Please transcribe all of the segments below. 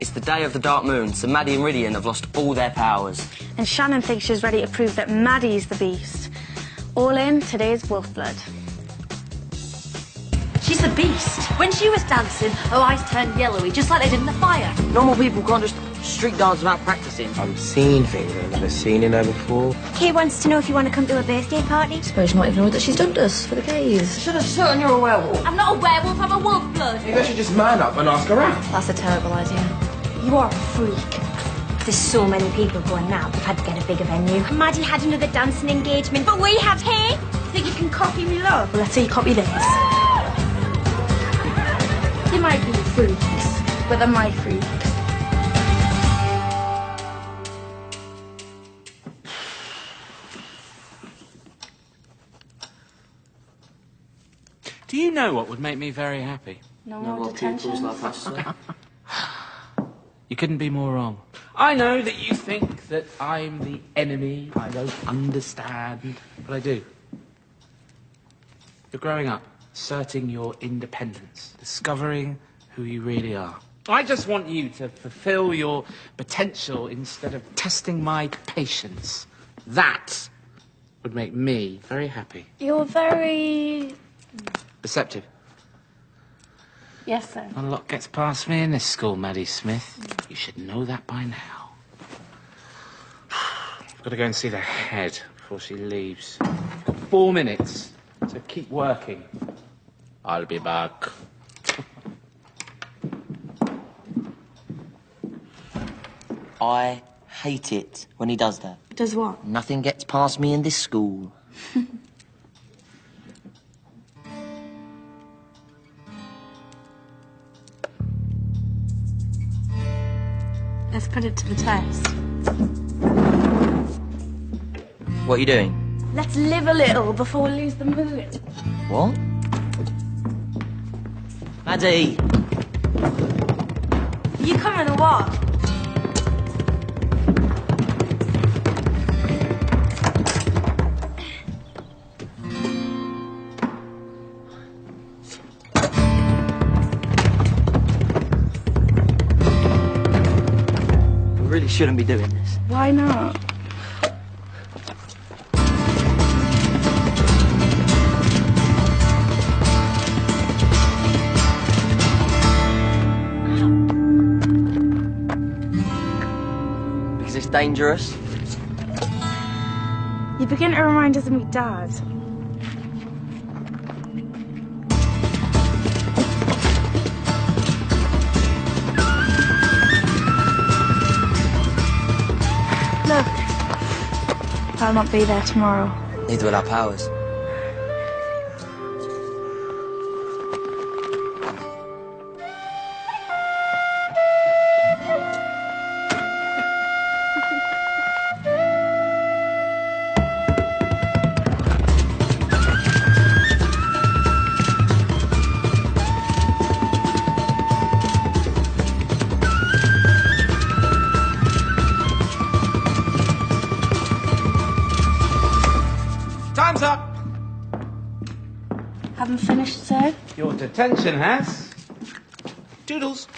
It's the day of the dark moon, so Maddie and Ridian have lost all their powers. And Shannon thinks she's ready to prove that Maddie's the beast. All in, today's Wolfblood. She's a beast. When she was dancing, her eyes turned yellowy, just like they did in the fire. Normal people can't just street dance without practicing. I'm seeing things I've never seen in her before. Kay wants to know if you want to come to a birthday party. I suppose you might even know that she's dumped us for the gays. Should have certain you're a werewolf. I'm not a werewolf, I'm a Wolfblood. Maybe I should just man up and ask her out. That's a terrible idea. You are a freak. There's so many people going now, we've had to get a bigger venue. Maddie had another dancing engagement, but we have Kay. Think you can copy me, love? Well, let's see you copy this. They might be freaks, but they're my freaks. Do you know what would make me very happy? No more detention. Like us, sir. You couldn't be more wrong. I know that you think that I'm the enemy, I don't understand, but I do. You're growing up, asserting your independence, discovering who you really are. I just want you to fulfill your potential instead of testing my patience. That would make me very happy. You're very... Perceptive. Yes, sir. Not a lot gets past me in this school, Maddie Smith. You should know that by now. I've got to go and see the head before she leaves. I've got 4 minutes, so keep working. I'll be back. I hate it when he does that. Does what? Nothing gets past me in this school. Let's put it to the test. What are you doing? Let's live a little before we lose the mood. What? Maddie! You coming or what? We really shouldn't be doing this. Why not? Because it's dangerous. You begin to remind us of me dad. Look, I'll not be there tomorrow. Neither will our powers. Time's up! Haven't finished, sir? Your detention has. Doodles.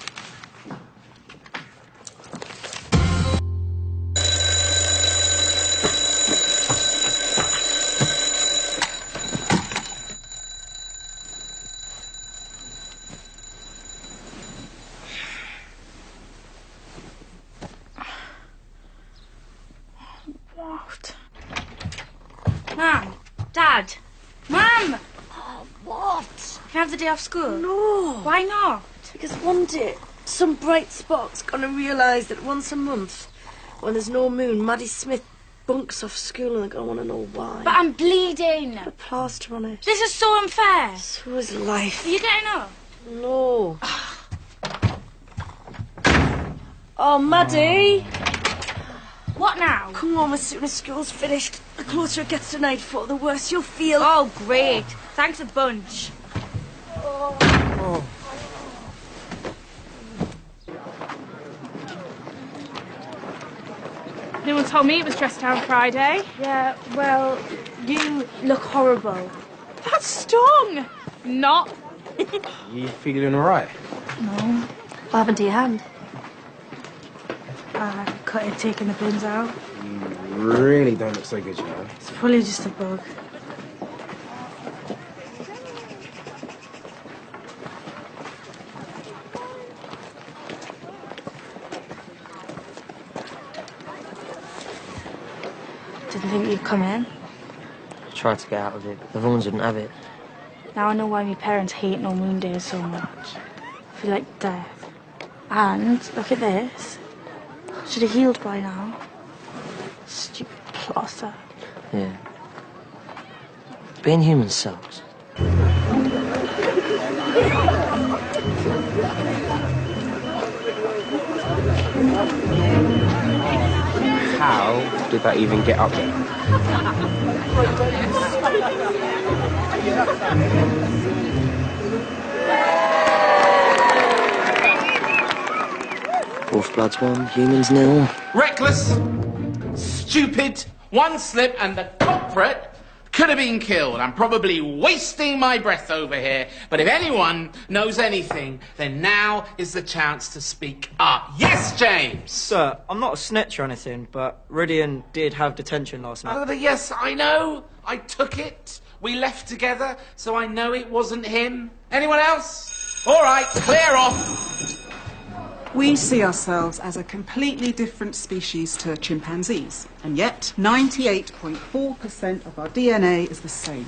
What? Mum! Dad! Mum! Oh, what? Can I have the day off school? No. Why not? Because one day, some bright spot's gonna realise that once a month, when there's no moon, Maddie Smith bunks off school and they're gonna want to know why. But I'm bleeding. Put a plaster on it. This is so unfair. So is life. Are you getting up? No. Oh, Maddie! What now? Come on, as soon as school's finished. The closer it gets to nightfall, the worse you'll feel. Oh, great. Thanks a bunch. No one told me it was dress down Friday. Yeah, well, you look horrible. That stung. Not. You feeling all right? No. What happened to your hand? Cut it, taking the bins out. You really don't look so good, you know. It's probably just a bug. Didn't think you'd come in. I tried to get out of it, but the Vaughans wouldn't have it. Now I know why my parents hate no moon days so much. I feel like death. And look at this. Should have healed by now. Stupid plaster. Yeah. Being human sucks. How did that even get up there? Wolfblood's 1, humans 0. Reckless, stupid, one slip and the culprit could have been killed. I'm probably wasting my breath over here, but if anyone knows anything, then now is the chance to speak up. Yes, James! Sir, I'm not a snitch or anything, but Rudian did have detention last night. Oh, yes, I know. I took it. We left together, so I know it wasn't him. Anyone else? All right, clear off. We see ourselves as a completely different species to chimpanzees, and yet 98.4% of our DNA is the same.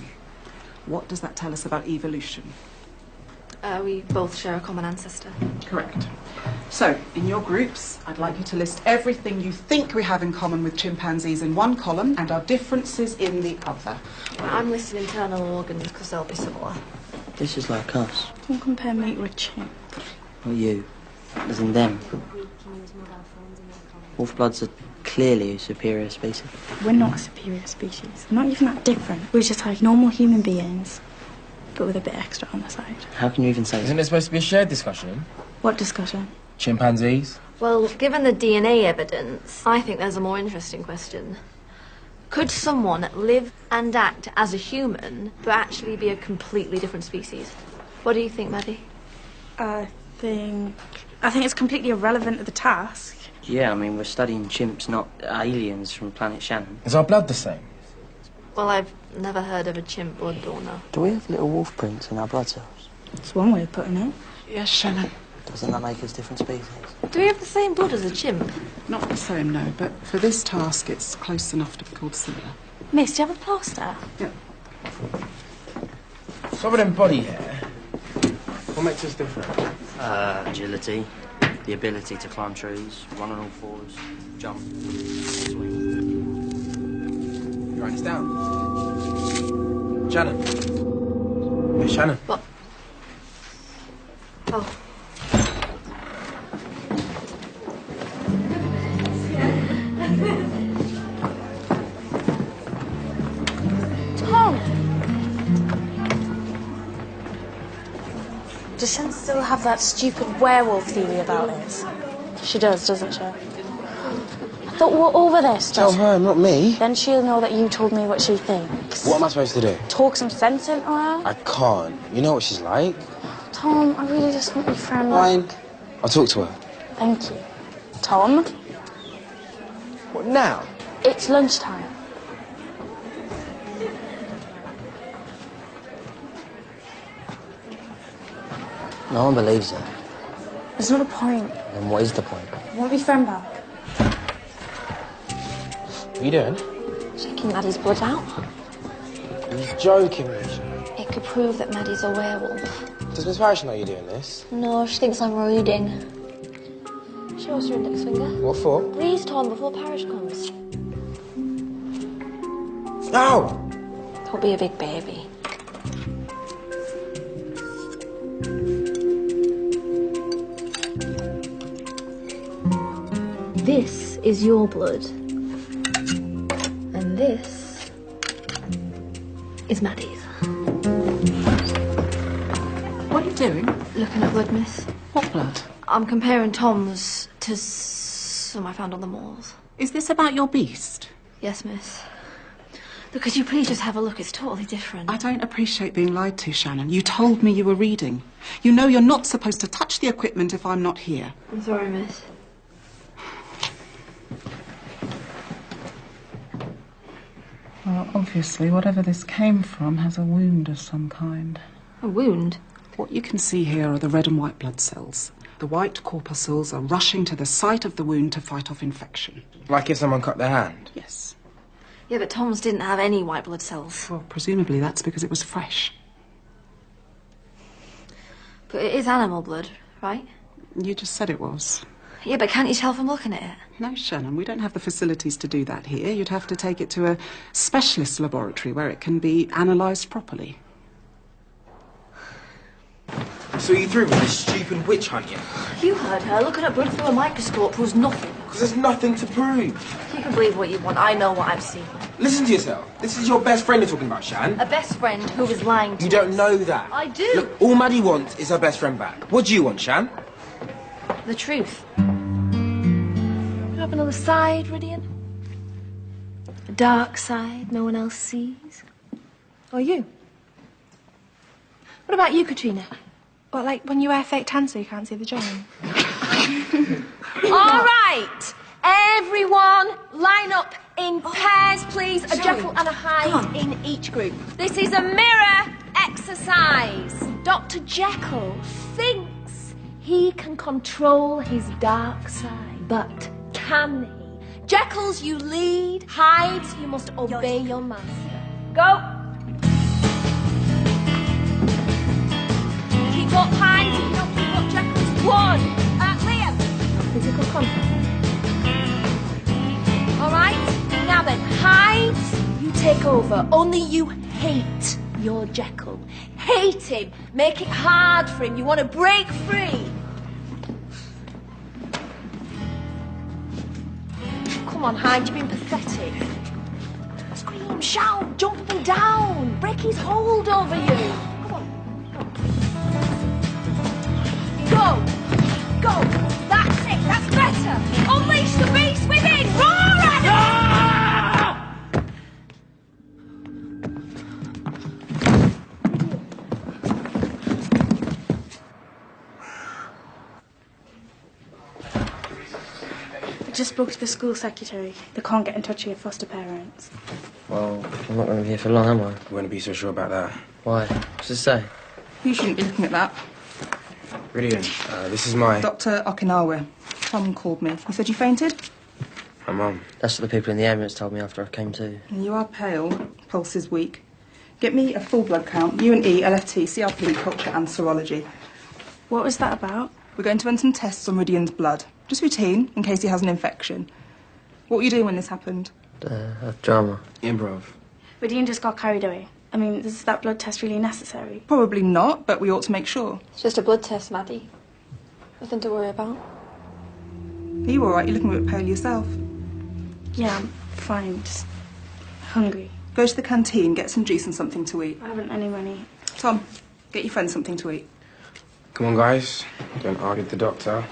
What does that tell us about evolution? We both share a common ancestor. Correct. So, in your groups, I'd like you to list everything you think we have in common with chimpanzees in one column and our differences in the other. I'm listing internal organs because they'll be similar. This is like us. Don't compare me to a chimp. Not you. As in them. Wolfbloods are clearly a superior species. We're not a superior species. We're not even that different. We're just like normal human beings, but with a bit extra on the side. How can you even say Isn't that? it supposed to be a shared discussion? What discussion? Chimpanzees? Well, given the DNA evidence, I think there's a more interesting question. Could someone live and act as a human, but actually be a completely different species? What do you think, Maddie? I think it's completely irrelevant to the task. Yeah, I mean, we're studying chimps, not aliens from planet Shannon. Is our blood the same? Well, I've never heard of a chimp blood donor. Do we have little wolf prints in our blood cells? That's one way of putting it. Yes, Shannon. Doesn't that make us different species? Do we have the same blood as a chimp? Not the same, no, but for this task, it's close enough to be called similar. Miss, do you have a plaster? Yeah. Some of them body hair. What makes us different? Agility, the ability to climb trees, run on all fours, jump, swing. You write this down. Shannon. Hey, Shannon. What? Oh. Does Shan still have that stupid werewolf theory about it? She does, doesn't she? I thought we were over this. Tell her, not me. Then she'll know that you told me what she thinks. What am I supposed to do? Talk some sense into her. I can't. You know what she's like. Tom, I really just want your friend. Fine. I'll talk to her. Thank you. Tom, What, now? it's lunchtime. No one believes it. There's not a point. Then what is the point? I want my friend back. What are you doing? Checking Maddie's blood out. You're joking, Rachel. It could prove that Maddie's a werewolf. Does Miss Parrish know you're doing this? No, she thinks I'm reading. Show us your index finger. What for? Please, Tom, before Parrish comes. No! Don't be a big baby. This is your blood. And this is Maddie's. What are you doing? Looking at blood, miss. What blood? I'm comparing Tom's to some I found on the moors. Is this about your beast? Yes, miss. Look, could you please just have a look? It's totally different. I don't appreciate being lied to, Shannon. You told me you were reading. You know you're not supposed to touch the equipment if I'm not here. I'm sorry, miss. Well, obviously, whatever this came from has a wound of some kind. A wound? What you can see here are the red and white blood cells. The white corpuscles are rushing to the site of the wound to fight off infection. Like if someone cut their hand? Yes. Yeah, but Tom's didn't have any white blood cells. Well, presumably that's because it was fresh. But it is animal blood, right? You just said it was. Yeah, but can't you tell from looking at it? No, Shannon, we don't have the facilities to do that here. You'd have to take it to a specialist laboratory where it can be analysed properly. So you through with this stupid witch hunt yet? You heard her. Looking at blood through a microscope proves nothing. Because there's nothing to prove. You can believe what you want. I know what I've seen. Listen to yourself. This is your best friend you're talking about, Shan. A best friend who is lying to You don't us. know that. I do. Look, all Maddie wants is her best friend back. What do you want, Shan? The truth. You have another side, Ridian? A dark side no one else sees? Or you? What about you, Katrina? What, like when you wear fake tan so you can't see the join? All right, everyone, line up in pairs, please. A Jekyll and a Hyde in each group. This is a mirror exercise. Dr. Jekyll thinks he can control his dark side, but can he? Jekylls, you lead. Hydes, you must obey your master. Go. Keep up, Hydes. If you don't keep up, Jekylls. 1. Liam. Physical contact. All right. Now then, Hydes, you take over. Only you hate your Jekyll. Hate him. Make it hard for him. You want to break free. Come on, Hyde, you've been pathetic. Scream, shout, jump up and down. Break his hold over you. Come on. Go. Go. That's it. That's better. Unleash the beast within. Roar at him. I just spoke to the school secretary. They can't get in touch with your foster parents. Well, I'm not going to be here for long, am I? You wouldn't be so sure about that. Why? What's it say? You shouldn't be looking at that. Brilliant. This is my... Dr. Okinawa. Tom called me. He said you fainted? My mum. That's what the people in the ambulance told me after I came to. You are pale. Pulse is weak. Get me a full blood count. U and E, LFT, CRP, culture and serology. What was that about? We're going to run some tests on Ridian's blood. Just routine, in case he has an infection. What were you doing when this happened? Drama. Improv. Ridian just got carried away. I mean, is that blood test really necessary? Probably not, but we ought to make sure. It's just a blood test, Maddie. Nothing to worry about. Are you all right? You're looking a bit pale yourself. Yeah, I'm fine. Just hungry. Go to the canteen, get some juice and something to eat. I haven't any money. Tom, get your friend something to eat. Come on, guys. Don't argue with the doctor.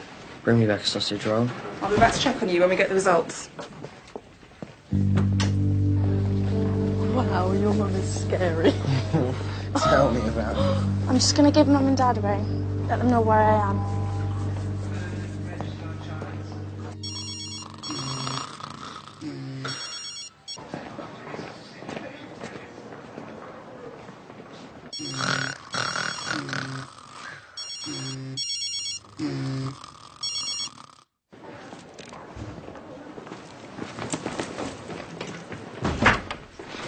Bring me back a sausage roll. I'll be back to check on you when we get the results. Wow, your mum is scary. Tell me about it. I'm just gonna give Mum and Dad a ring. Let them know where I am.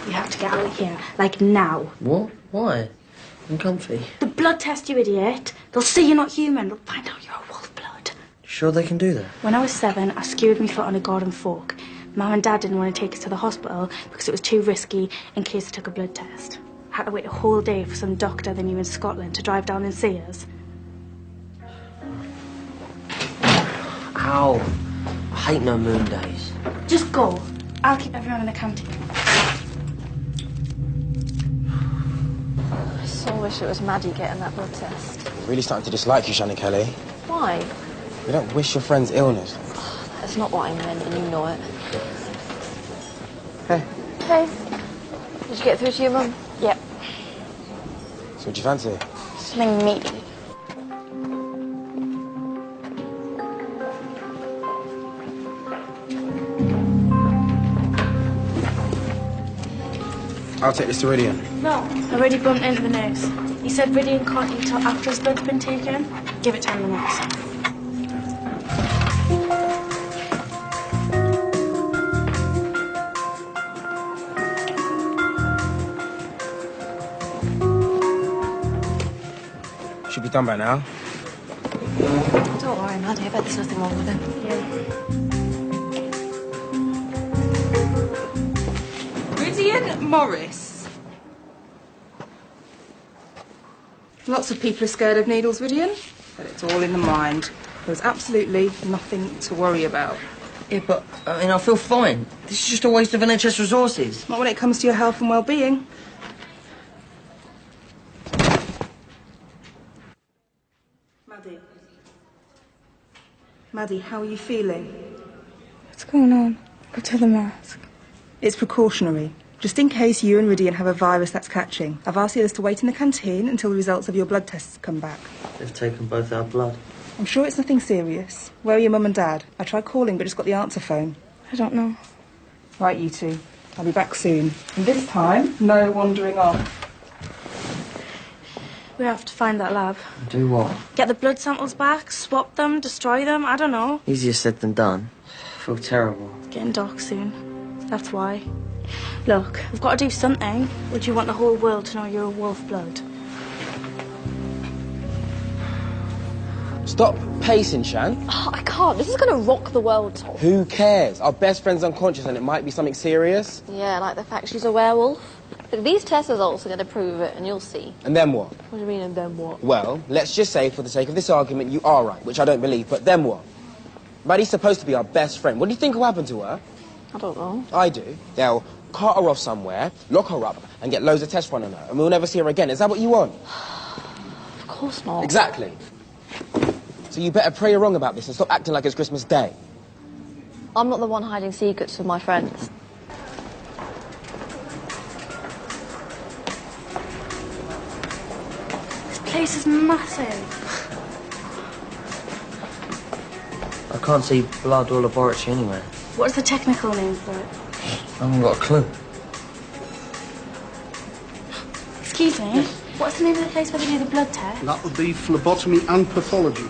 You have to get out of here, like now. What? Why? I'm comfy. The blood test, you idiot. They'll see you're not human. They'll find out you're a Wolfblood. Sure they can do that? When I was 7, I skewered my foot on a garden fork. Mum and Dad didn't want to take us to the hospital because it was too risky in case I took a blood test. I had to wait a whole day for some doctor they knew in Scotland to drive down and see us. Ow. I hate no moon days. Just go. I'll keep everyone in the canteen. I so wish it was Maddie getting that blood test. Really starting to dislike you, Shannon Kelly. Why? You don't wish your friend's illness. That's not what I meant, and you know it. Hey. Hey. Did you get through to your mum? Yep. So what do you fancy? Something meaty. I'll take this to Rydian. No. I already bumped into the nurse. He said Rydian can't eat till after his blood's been taken. Give it 10 minutes. Should be done by now. Don't worry, Maddie. I bet there's nothing wrong with him. Rydian Morris. Lots of people are scared of needles, Rydian, but it's all in the mind. There's absolutely nothing to worry about. Yeah, but, I feel fine. This is just a waste of NHS resources. Not when it comes to your health and well-being. Maddie, how are you feeling? What's going on? Go to the mask. It's precautionary. Just in case you and Rydian have a virus that's catching. I've asked the others to wait in the canteen until the results of your blood tests come back. They've taken both our blood. I'm sure it's nothing serious. Where are your mum and dad? I tried calling but just got the answer phone. I don't know. Right, you two. I'll be back soon. And this time, no wandering off. We have to find that lab. Do what? Get the blood samples back, swap them, destroy them, I don't know. Easier said than done. I feel terrible. It's getting dark soon. That's why. Look, we've got to do something. Would you want the whole world to know you're a Wolfblood? Stop pacing, Shan. Oh, I can't. This is going to rock the world, Tom. Who cares? Our best friend's unconscious and it might be something serious. Yeah, like the fact she's a werewolf. Look, these test results are going to prove it, and you'll see. And then what? What do you mean, and then what? Well, let's just say, for the sake of this argument, you are right, which I don't believe, but then what? Maddie's supposed to be our best friend. What do you think will happen to her? I don't know. I do. They'll cart her off somewhere, lock her up, and get loads of tests run on her, and we'll never see her again. Is that what you want? Of course not. Exactly. So you better pray you're wrong about this and stop acting like it's Christmas Day. I'm not the one hiding secrets from my friends. This place is massive. I can't see blood or laboratory anywhere. What's the technical name for it? I haven't got a clue. Excuse me? What's the name of the place where they do the blood test? That would be phlebotomy and pathology.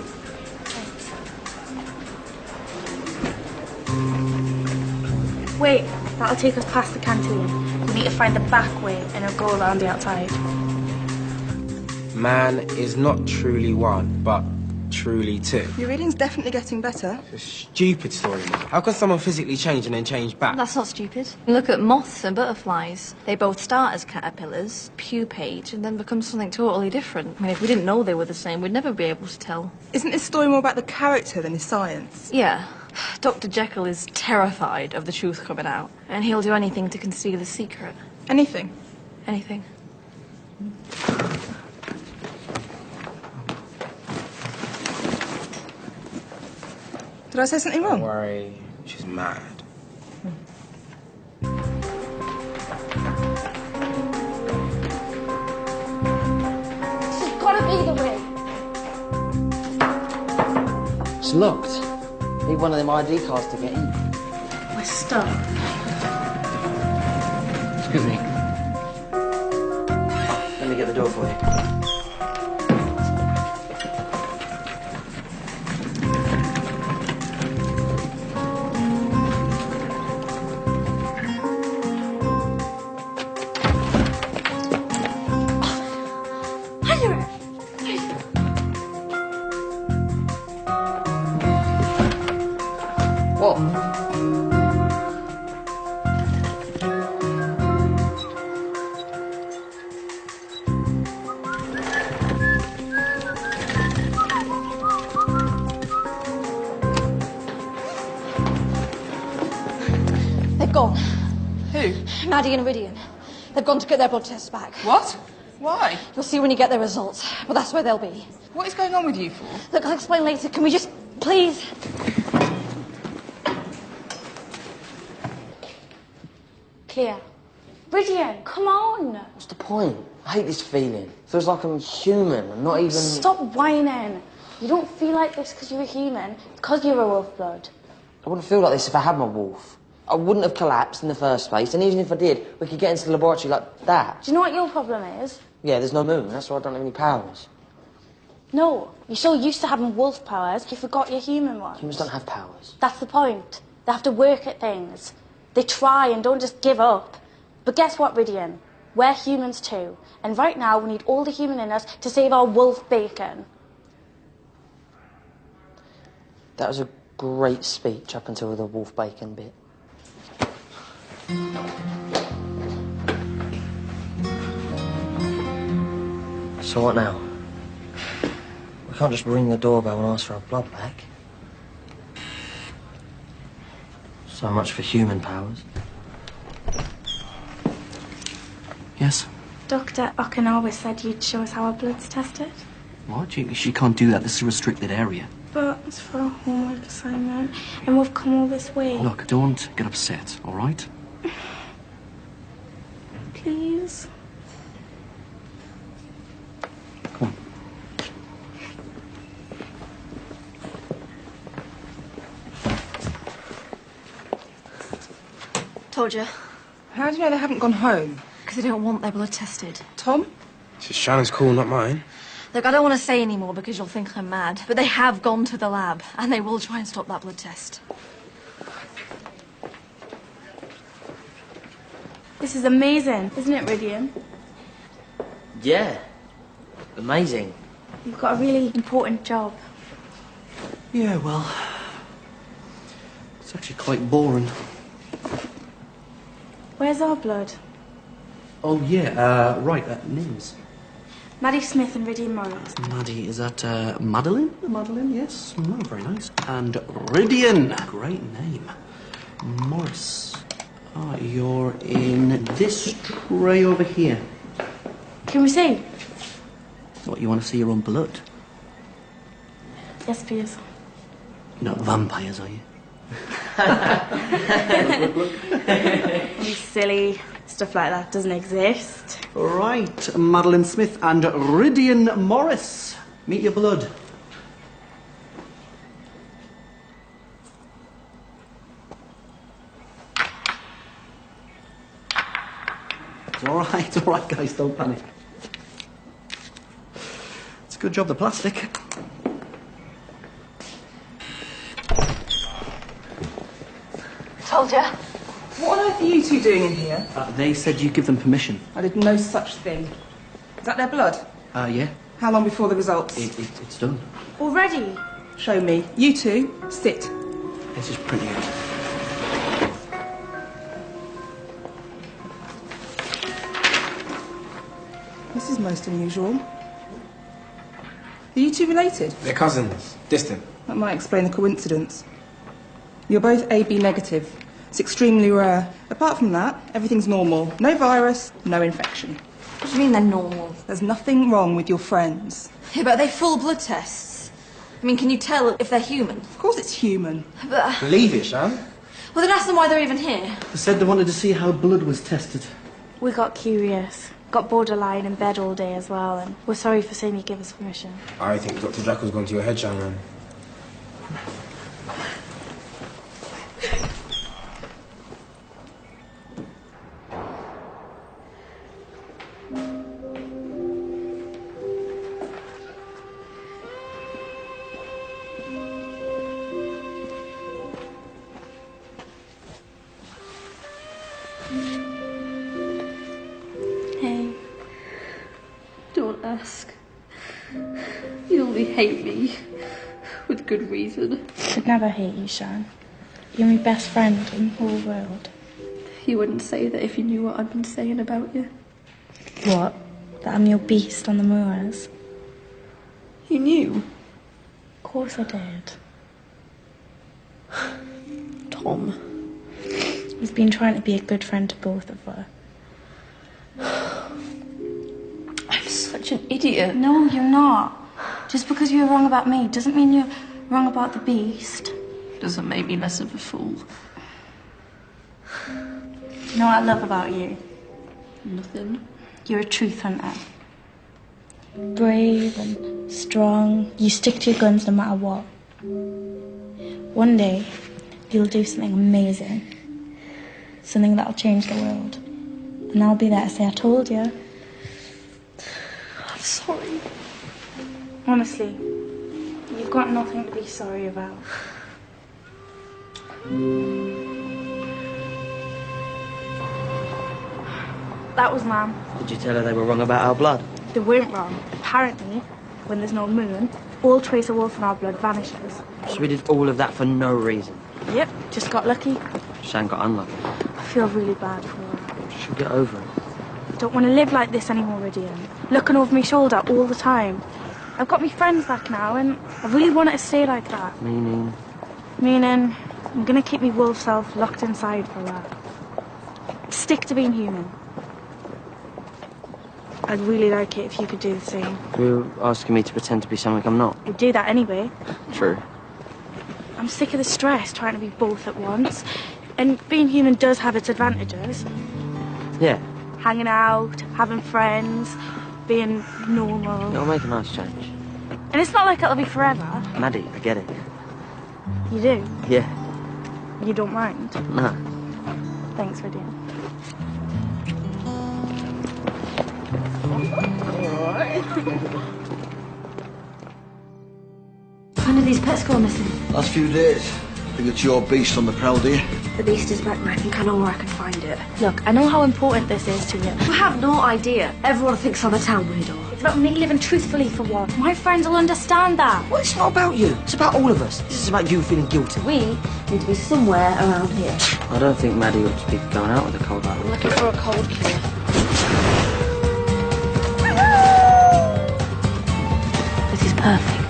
Wait, that'll take us past the canteen. We need to find the back way and it'll go around the outside. Man is not truly one, but truly two. Your reading's definitely getting better. It's a stupid story, man. How can someone physically change and then change back? That's not stupid. Look at moths and butterflies. They both start as caterpillars, pupate, and then become something totally different. I mean, if we didn't know they were the same, we'd never be able to tell. Isn't this story more about the character than his science? Yeah. Dr. Jekyll is terrified of the truth coming out, and he'll do anything to conceal his secret. Anything? Anything. Did I say something wrong? Don't worry, she's mad. This has got to be the way. It's locked. Need one of them ID cards to get in. We're stuck. Excuse me. Let me get the door for you. What? They've gone. Who? Maddie and Rydian. They've gone to get their blood tests back. What? Why? You'll see when you get their results. But that's where they'll be. What is going on with you four? Look, I'll explain later. Can we just... please? Clear. Rydian, come on. What's the point? I hate this feeling. Feels like I'm human and not even... Stop whining. You don't feel like this because you're a human. It's because you're a Wolfblood. I wouldn't feel like this if I had my wolf. I wouldn't have collapsed in the first place, and even if I did, we could get into the laboratory like that. Do you know what your problem is? Yeah, there's no moon, that's why I don't have any powers. No, you're so used to having wolf powers, you forgot your human ones. Humans don't have powers. That's the point. They have to work at things. They try and don't just give up. But guess what, Rydian? We're humans too. And right now, we need all the human in us to save our wolf bacon. That was a great speech up until the wolf bacon bit. So what now? We can't just ring the doorbell and ask for our blood back. So much for human powers. Yes? Dr. Okinawa said you'd show us how our blood's tested. What? She can't do that. This is a restricted area. But it's for a homework assignment, and we've come all this way. Look, don't get upset, all right? Please? Come on. Told you. How do you know they haven't gone home? Because they don't want their blood tested. Tom? It's Shannon's call, not mine. Look, I don't want to say any more because you'll think I'm mad, but they have gone to the lab, and they will try and stop that blood test. This is amazing, isn't it, Rydian? Yeah. Amazing. You've got a really important job. Yeah, well, it's actually quite boring. Where's our blood? Oh, yeah, right, Nims. Maddie Smith and Rydian Morris. Maddie, is that Madeline? Madeline, yes. Oh, very nice. And Rydian, great name. Morris. Ah, you're in this tray over here. Can we see? What, you want to see your own blood? Yes, please. You're not vampires, are you? You silly. Stuff like that doesn't exist. Right, Madeline Smith and Rydian Morris. Meet your blood. It's all right, guys, don't panic. It's a good job, the plastic. Told you. What on earth are you two doing in here? They said you give them permission. I did no such thing. Is that their blood? Yeah. How long before the results? It's done. Already? Show me. You two, sit. This is pretty good. This is most unusual. Are you two related? They're cousins. Distant. That might explain the coincidence. You're both AB negative. It's extremely rare. Apart from that, everything's normal. No virus, no infection. What do you mean they're normal? There's nothing wrong with your friends. Yeah, but are they full blood tests? I mean, can you tell if they're human? Of course it's human. But... Believe it, Shan. Well, then ask them why they're even here. They said they wanted to see how blood was tested. We got curious. Got bored of lying in bed all day as well, and we're sorry for saying you give us permission. I think Dr. Jekyll's gone to your head, Shannon. Hey. Don't ask. You only hate me. With good reason. I'd never hate you, Shan. You're my best friend in the whole world. You wouldn't say that if you knew what I'd been saying about you. What? That I'm your beast on the moors? You knew? Of course I did. Tom. He's been trying to be a good friend to both of us. I'm such an idiot. No, you're not. Just because you were wrong about me doesn't mean you're wrong about the beast. Doesn't make me less of a fool. You know what I love about you? Nothing. You're a truth hunter. Brave and strong. You stick to your guns no matter what. One day, you'll do something amazing. something that'll change the world. And I'll be there to say, I told you. I'm sorry. Honestly, you've got nothing to be sorry about. That was Mum. Did you tell her they were wrong about our blood? They weren't wrong. Apparently, when there's no moon, all trace of wolf in our blood vanishes. So we did all of that for no reason. Yep, just got lucky. Shan got unlucky. I feel really bad for her. You should get over it. I don't want to live like this anymore, Rydian. Looking over my shoulder all the time. I've got my friends back now, and I really want it to stay like that. Meaning? Meaning, I'm going to keep my wolf self locked inside for a while. Stick to being human. I'd really like it if you could do the same. You're asking me to pretend to be something I'm not. You'd do that anyway. True. I'm sick of the stress trying to be both at once. And being human does have its advantages. Yeah. Hanging out, having friends, being normal. It'll make a nice change. And it's not like it'll be forever. Maddie, I get it. You do? Yeah. You don't mind? No. Thanks, Rydian. When did these pets go missing? Last few days. Think it's your beast on the prowl, do you? The beast is back and I think I know where I can find it. Look, I know how important this is to you. You have no idea. Everyone thinks I'm a town weirdo. It's about me living truthfully for once. My friends will understand that. Well, it's not about you. It's about all of us. This is about you feeling guilty. We need to be somewhere around here. I don't think Maddie ought to be going out with a cold eye. I'm looking for a cold cure. This is perfect.